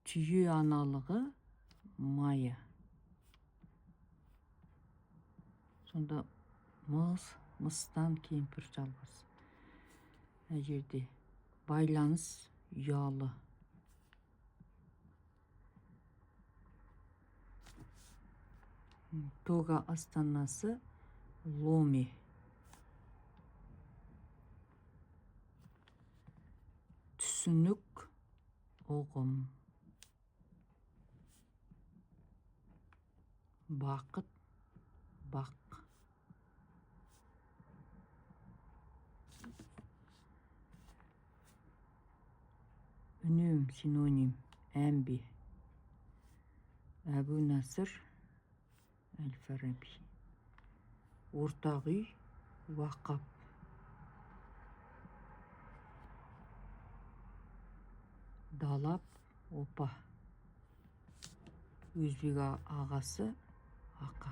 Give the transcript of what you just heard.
Түйе аналығы майы. Сонда мыстан кемпір жалғыз. Жерде байланыс ұялы. Тога астанасы Ломе. Түсінік ұғым. Бақыт бақ. Үнем синоним әмбе. Әбу Насыр Әл-Фараби. Ортақ үй уақап. Далап опа. Өзбек ағасы ақа.